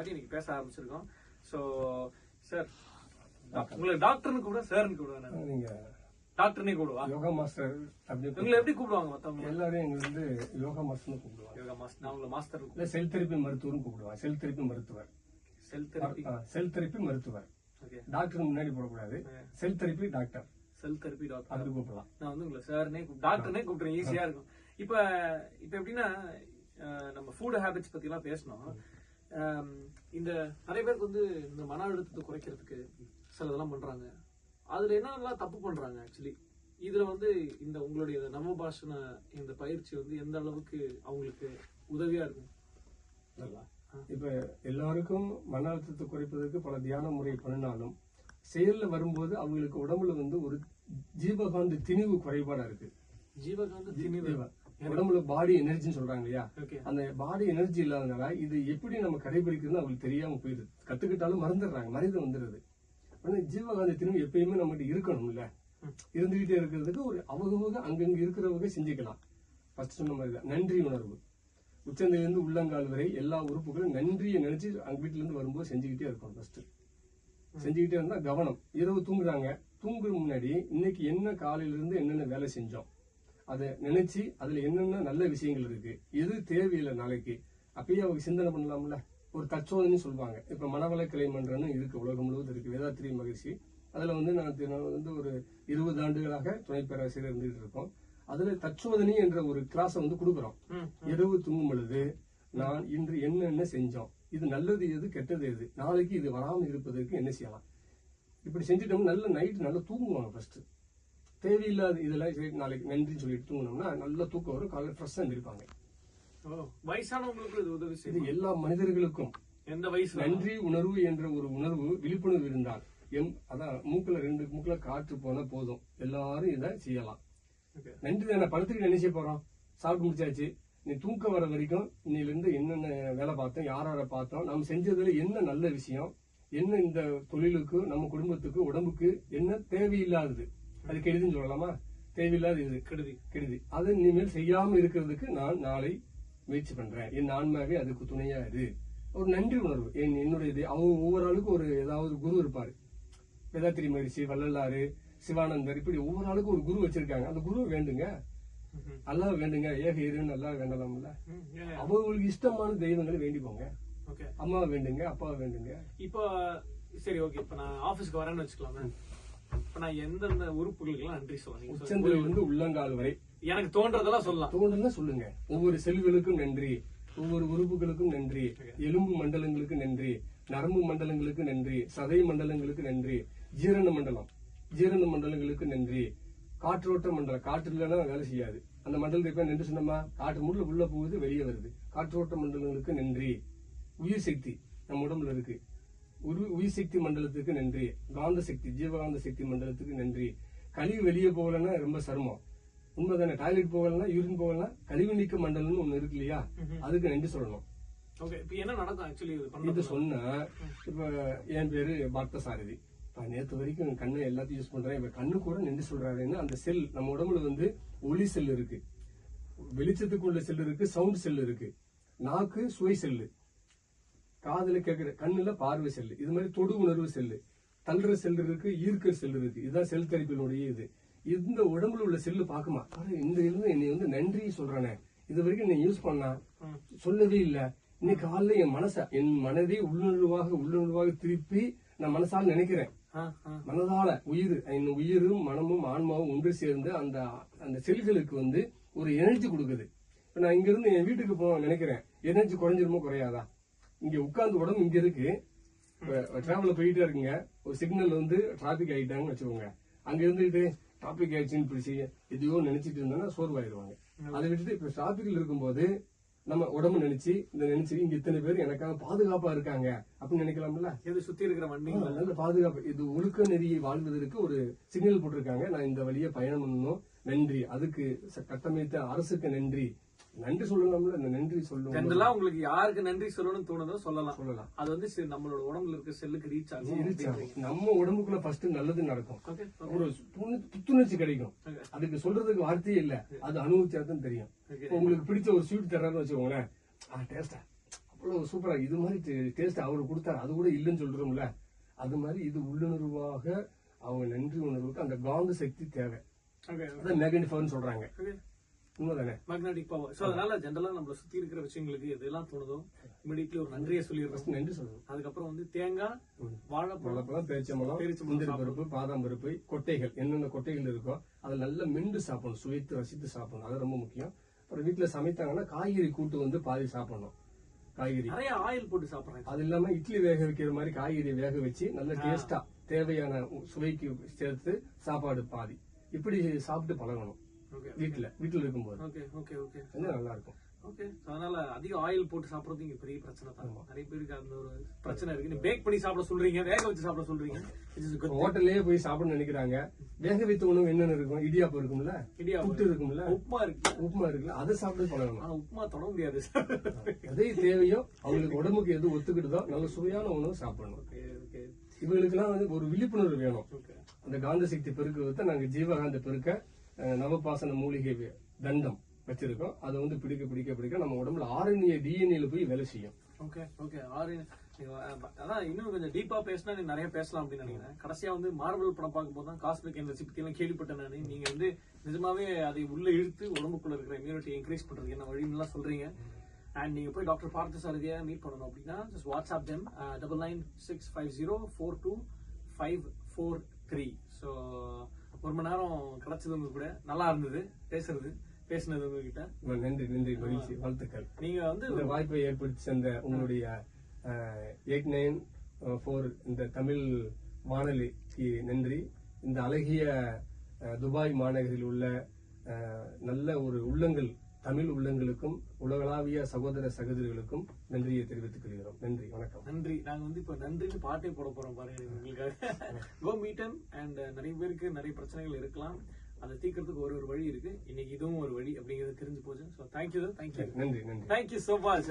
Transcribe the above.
மாதிரி இன்னைக்கு பேச ஆரம்பிச்சிருக்கோம். ஸோ சார், உங்களுக்கு டாக்டர்னு கூட சார்னு கூப்பிடுவேன். நீங்க டாக்டர்னே கூப்பிடுவா? யோகா மாஸ்டர் உங்களை எப்படி கூப்பிடுவாங்க மத்தவங்க? எல்லாரும் எங்க வந்து யோகா மாஸ்டர் கூப்பிடுவாங்க. யோகா மாஸ்டர், நான் உங்களை மாஸ்டர் இல்ல, செல் தெரப்பி மருத்துவர்னு கூப்பிடுவாங்க. செல் தெரப்பி மருத்துவர், செல் தெரப்பி மருத்துவர். டாக்டர் முன்னாடி போடக்கூடாது. செல் தெரப்பி டாக்டர், செல் தெரப்பி டாக்டர் அப்படி கூப்பிடலாம். நான் வந்து உங்களை சார்னே டாக்டர்னே கூப்பிடுறேன், ஈஸியா இருக்கும். இப்ப எப்படின்னா நம்ம ஃபுட் ஹேபிட்ஸ் பத்தி எல்லாம் பேசணும். இந்த நிறைய பேருக்கு வந்து இந்த மன அழுத்தத்தை குறைக்கிறதுக்கு சிலதெல்லாம் பண்றாங்க. அதுல என்னெல்லாம் தப்பு பண்றாங்க ஆக்சுவலி? இதுல வந்து இந்த உங்களுடைய நவபாஷண இந்த பயிற்சி வந்து எந்த அளவுக்கு அவங்களுக்கு உதவியா இருக்கும்? இப்ப எல்லாருக்கும் மன அழுத்தத்தை குறைப்பதற்கு பல தியான முறை பண்ணினாலும் செயல்ல வரும்போது அவங்களுக்கு உடம்புல வந்து ஒரு ஜீவகாந்த திணிவு குறைபாடா இருக்கு. ஜீவகாந்த திணிவு உடம்புல பாடி எனர்ஜின்னு சொல்றாங்க இல்லையா, அந்த பாடி எனர்ஜி இல்லாதனால இது எப்படி நம்ம கடைபிடிக்கிறதுன்னு அவங்களுக்கு தெரியாம போயிருது. கத்துக்கிட்டாலும் மறந்துடுறாங்க, மறைந்து வந்துடுது. ஜீவகாந்த திணிவு எப்பயுமே நம்மகிட்ட இருக்கணும் இல்ல, இருந்துகிட்டே இருக்கிறதுக்கு ஒரு அவங்க அங்கங்க இருக்கிறவங்க செஞ்சுக்கலாம். ஃபர்ஸ்ட் சொன்ன மாதிரி நன்றி உணர்வு, உச்சந்திலிருந்து உள்ளங்கால் வரை எல்லா உறுப்புகளும் நன்றியை நினைச்சு வீட்டுல இருந்து வரும்போது செஞ்சுக்கிட்டே இருக்கணும். ஃபர்ஸ்ட் செஞ்சுக்கிட்டே இருந்தா கவனம். இரவு தூங்குறாங்க, தூங்குற முன்னாடி இன்னைக்கு என்ன காலையில இருந்து என்னென்ன வேலை செஞ்சோம் அதை நினைச்சு அதுல என்னென்ன நல்ல விஷயங்கள் இருக்கு, எது தேவையில்லை நாளைக்கு, அப்பயே அவங்க சிந்தனை பண்ணலாம்ல. ஒரு தற்சோதனை சொல்லுவாங்க. இப்ப மனவள கிளை மன்றம்னு இருக்கு, உலகம் முழுவதும் இருக்கு. வேதாத்திரி மகிழ்ச்சி அதுல வந்து நான் வந்து ஒரு 20 ஆண்டுகளாக துணை பேராசிரியர் இருந்துகிட்டு இருக்கோம். அதுல தற்சோதனை என்ற ஒரு கிளாஸ் வந்து கொடுக்குறோம். இரவு தூங்கும் பொழுது நான் இன்று என்னென்ன செஞ்சோம், இது நல்லது எது கெட்டது எது, நாளைக்கு இது வராமல் இருப்பதற்கு என்ன செய்யலாம், இப்படி செஞ்சுட்டோம்னா நல்ல நைட் நல்லா தூங்குவாங்க. ஃபர்ஸ்ட் தேவையில்லாத இதெல்லாம் நாளைக்கு நன்றின்னு சொல்லிட்டு தூங்கினோம்னா நல்ல தூக்கம் வரும், காலையில் ஃப்ரெஷ்ஷா இருந்திருப்பாங்க. வயசானவங்களுக்கு இது உதவி செய்யும். இது எல்லா மனிதர்களுக்கும் எந்த வயசு நன்றி உணர்வு என்ற ஒரு உணர்வு விழிப்புணர்வு இருந்தால் அதான் மூக்குல 2 மூக்குல காற்று போனா போதும், எல்லாரும் இதை செய்யலாம். நன்றி தானே, படத்துக்கு நினைச்ச போறோம், சாப்பிட்டு முடிச்சாச்சு, நீ தூக்கம் வர வரைக்கும் இன்னையில இருந்து என்னென்ன வேலை பார்த்தோம், யார பார்த்தோம், நம்ம செஞ்சதுல என்ன நல்ல விஷயம், என்ன இந்த தொழிலுக்கு நம்ம குடும்பத்துக்கு உடம்புக்கு என்ன தேவையில்லாதது, அது கெடுதின்னு சொல்லலாமா, தேவையில்லாத இது கெடுதி, அதை இனிமேல் செய்யாம இருக்கிறதுக்கு நான் நாளை முயற்சி பண்றேன், என் ஆன்மாவே அதுக்கு துணையா இது. ஒரு நன்றி உணர்வு என்னுடைய அவங்க ஒவ்வொரு ஆளுக்கும் ஒரு ஏதாவது குரு இருப்பாரு. வேதாத்திரி மகிழ்ச்சி, வள்ளலாறு, சிவானந்தர், இப்படி ஒவ்வொரு ஆளுக்கும் ஒரு குரு வச்சிருக்காங்க. அந்த குரு வேண்டுங்க, அல்லாஹ் வேண்டுங்க, ஏக இறைவன் அல்லாஹ் வேண்டலாம்ல. அவங்களுக்கு இஷ்டமான தெய்வங்களை வேண்டிப்போங்க. அம்மா வேண்டுங்க, அப்பா வேண்டுங்க. இப்போ சரி, ஓகே. இப்ப நான் ஆபீஸ்க்கு வரேன்னு வச்சுக்கலாமே, இப்ப நான் எந்தெந்த உறுப்புகளுக்கு எல்லாம் நன்றி சொல்லுங்க? உச்சந்தில இருந்து உள்ளங்கால் வரை எனக்கு தோன்றதெல்லாம் சொல்லலாம். தோன்றதெல்லாம் சொல்லுங்க. ஒவ்வொரு செல்களுக்கும் நன்றி, ஒவ்வொரு உறுப்புகளுக்கும் நன்றி, எலும்பு மண்டலங்களுக்கு நன்றி, நரம்பு மண்டலங்களுக்கு நன்றி, சதை மண்டலங்களுக்கு நன்றி, ஜீரண மண்டலங்களுக்கு நன்றி, காற்றோட்ட மண்டலம், காற்று இல்லைன்னா வேலை செய்யாது. அந்த மண்டலத்துக்கு நன்றி சொன்னோமா, காற்று முள்ள உள்ள போகுது, வெளியே வருது. காற்றோட்ட மண்டலங்களுக்கு நன்றி. உயிர் சக்தி நம்ம உடம்புல இருக்கு, உயிர் சக்தி மண்டலத்துக்கு நன்றி. காந்த சக்தி, ஜீவகாந்த சக்தி மண்டலத்துக்கு நன்றி. கழிவு வெளியே போகலன்னா ரொம்ப சிரமம், உண்மைதானே. டாய்லெட் போகலன்னா, யூரின் போகலன்னா கழிவு நீக்க மண்டலம்னு ஒண்ணு இருக்கு இல்லையா, அதுக்கு நன்றி சொல்லணும். என்ன நடக்கும் ஆக்சுவலி இது சொன்னா, இப்ப என் பேரு பார்த்த சாரதி, நேற்று வரைக்கும் கண்ணு எல்லாத்தையும் யூஸ் பண்றேன், இப்ப கண்ணு கூட நின்று சொல்றாருன்னு அந்த செல் நம்ம உடம்புல வந்து ஒளி செல் இருக்கு, வெளிச்சத்துக்குள்ள செல் இருக்கு, சவுண்ட் செல் இருக்கு, நாக்கு சுவை செல்லு, காதுல கேட்கிற, கண்ணுல பார்வை செல்லு, இது மாதிரி தொடு உணர்வு செல்லு, தள்ளுற செல் இருக்கு, ஈர்க்கிற செல் இருக்கு. இதுதான் செல் தெரப்பினுடைய இது. இந்த உடம்புல உள்ள செல்லு பாக்குமா, இந்த இருந்து என்னை வந்து நன்றி சொல்றானே, இது வரைக்கும் நீ யூஸ் பண்ணா சொல்லவே இல்ல, இன்னைக்கு காலைல என் மனதை உள்ளுணர்வாக திருப்பி நான் மனசால நினைக்கிறேன். மனதால உயிரும் மனமும் ஆன்மாவும் ஒன்று சேர்ந்து அந்த செல்களுக்கு வந்து ஒரு எனர்ஜி கொடுக்குது. இப்ப நான் இங்க இருந்து என் வீட்டுக்கு போக நினைக்கிறேன், எனர்ஜி குறைஞ்சிருமோ குறையாதா? இங்க உட்கார்ந்து உடம்பு இங்க இருக்கு, டிராவல்ல போயிட்டே இருக்குங்க, ஒரு சிக்னல் வந்து டிராபிக் ஆயிட்டாங்கன்னு வச்சுக்கோங்க, அங்க இருந்துட்டு டிராபிக் ஆயிடுச்சுன்னு பிடிச்சி எதையோ நினைச்சிட்டு இருந்தா சோர்வாயிருவாங்க. அதை விட்டுட்டு இப்ப டிராபிக்ல இருக்கும்போது நம்ம உடம்பு நினைச்சு இங்க இத்தனை பேர் எனக்காக பாதுகாப்பா இருக்காங்க அப்படின்னு நினைக்கலாம்ல. இது சுத்தி இருக்கிற வண்டி நல்ல பாதுகாப்பு, இது ஒழுக்க நெறியை வாழ்வதற்கு ஒரு சிக்னல் போட்டிருக்காங்க, நான் இந்த வழியை பயணம் பண்ணணும், நன்றி. அதுக்கு கட்டமைத்த அரசுக்கு நன்றி சொல்லலாம்ல. இந்த நன்றி சொல்லணும். உங்களுக்கு யாருக்கு நன்றி சொல்லணும்னு தோணுதோ சொல்லலாம். அது வந்து நம்மளோட உடம்புல இருக்க செல்லுக்கு ரீச் ஆகும். நம்ம உடம்புக்குள்ள ஃபர்ஸ்ட் நல்லது நடக்கும், ஒரு புத்துணர்ச்சி கிடைக்கும். அதுக்கு சொல்றதுக்கு வார்த்தையே இல்ல, அது அனுபவிச்சாதான் தெரியும். உங்களுக்கு பிடிச்ச ஒரு ஸ்வீட் தர்றாருன்னு வச்சுக்கோங்களேன், டேஸ்டா அவ்வளவு சூப்பரா இது மாதிரி டேஸ்ட் அவரு கொடுத்தாரு, அது கூட இல்லைன்னு சொல்றோம்ல, அது மாதிரி இது உள்ளுணர்வாக அவங்க நன்றி உணர்வுக்கு அந்த காந்த சக்தி தேவை. அதான் மேக்னெட்டிக் சொல்றாங்க. உண்மைதானே? Magnetic power. சோ அதனால ஜெனரலா நம்மள சுத்தி இருக்கிற விஷயங்களுக்கு எதெல்லாம் தோணுதோ இமிடியட்லி ஒரு நன்றியை சொல்லிடுறோம். நன்றி சொல்லணும். அதுக்கப்புறம் வந்து தேங்காய், வாழைப்பழம், பேரிச்சம்பழம், முந்திரி பருப்பு, பாதாம் பருப்பு, கொட்டைகள், என்னென்ன கொட்டைகள் இருக்கோ அதை நல்லா மென்று சாப்பிடணும், சுவைத்து ரசித்து சாப்பிடணும். அது ரொம்ப முக்கியம். அப்புறம் வீட்டுல சமைத்தாங்கன்னா காய்கறி கூட்டு வந்து பாதி சாப்பிடணும். காய்கறி நிறைய ஆயில் போட்டு சாப்பிடுறாங்க. அது இல்லாம இட்லி வேக வைக்கிற மாதிரி காய்கறி வேக வச்சு நல்ல டேஸ்டா தேவையான சுவைக்கு சேர்த்து சாப்பாடு பாதி இப்படி சாப்பிட்டு பழகணும். வீட்டுல இருக்கும்போது நல்லா இருக்கும். ஓகே, அதனால அதிக ஆயில் போட்டு சாப்பிடுறது இங்க பெரிய பிரச்சனை தான். நிறைய பேருக்கு அந்த ஒரு பிரச்சனை இருக்கு. நீங்க பேக் பண்ணி சாப்பிட சொல்றீங்க, வேக வச்சு சாப்பிட சொல்றீங்க. ஹோட்டல்லயே போய் சாப்பிட நினைக்கிறாங்க. வேக வைத்த உணவு என்னென்ன இருக்கும்? இடியாப்பம் இருக்கும்ல, புட்டு இருக்கும்ல, உப்புமா இருக்குல்ல, அதை சாப்பிட்டு பழகணும். ஆனா உப்புமா தொட முடியாது. அதே தேவையோ அவங்களுக்கு உடம்புக்கு எது ஒத்துக்கிட்டுதோ நல்ல சுவையான உணவு சாப்பிடணும். இவங்களுக்கு எல்லாம் வந்து ஒரு விழிப்புணர்வு வேணும். அந்த காந்த சக்தி பெருக்குவதை நாங்க ஜீவகாந்த பெருக்க நவபாசன மூலிகை தண்டம் வச்சிருக்கோம். அதை வந்து பிடிக்க நம்ம உடம்புல RNA DNA போய் வேலை செய்யும். அதான் இன்னும் கொஞ்சம் டீப்பா பேசினா நீங்க நிறைய பேசலாம் அப்படின்னு நினைக்கிறேன். கடைசியா வந்து மார்வல் படம் பார்க்கும் போது தான் காஸ்மிக் எனர்ஜி பத்தி எல்லாம் கேள்விப்பட்டேன் நானு. நீங்க வந்து நிஜமாவே அதை உள்ள இழுத்து உடம்புக்குள்ள இருக்கிற இம்யூனிட்டி இன்க்ரீஸ் பண்றதுக்கு என்ன வழின்னு எல்லாம் சொல்றீங்க. அண்ட் நீங்க போய் டாக்டர் பார்த்தசாரதியை மீட் பண்ணணும் அப்படின்னா just WhatsApp them 9965042543. ஸோ ஒரு மணி நேரம் கிடைச்சது உங்க கூட. நல்லா இருந்தது பேசுனது உங்ககிட்ட. நன்றி மகிழ்ச்சி, வாழ்த்துக்கள். நீங்க வந்து இந்த வாய்ப்பை ஏற்படுத்தி சென்ற உங்களுடைய 894 இந்த தமிழ் வானொலிக்கு நன்றி. இந்த அழகிய துபாய் மாநகரில் உள்ள நல்ல ஒரு உள்ளங்கள், தமிழ் உள்ளங்களுக்கும் உலகளாவிய சகோதர சகோதரிகளுக்கும் நன்றியை தெரிவித்துக் கொள்கிறோம். நன்றி, வணக்கம். நன்றி. நாங்க வந்து இப்ப நன்றின்னு பாட்டே போட போறோம் பாருங்க உங்களுக்காக. கோ மீட் ஹிம். அண்ட் நிறைய பேருக்கு நிறைய பிரச்சனைகள் இருக்கலாம், அதை தீர்க்கறதுக்கு ஒரு வழி இருக்கு. இன்னைக்கு இதுவும் ஒரு வழி அப்படிங்கறது தெரிஞ்சு போச்சு. So thank you. நன்றி. Thank you so much.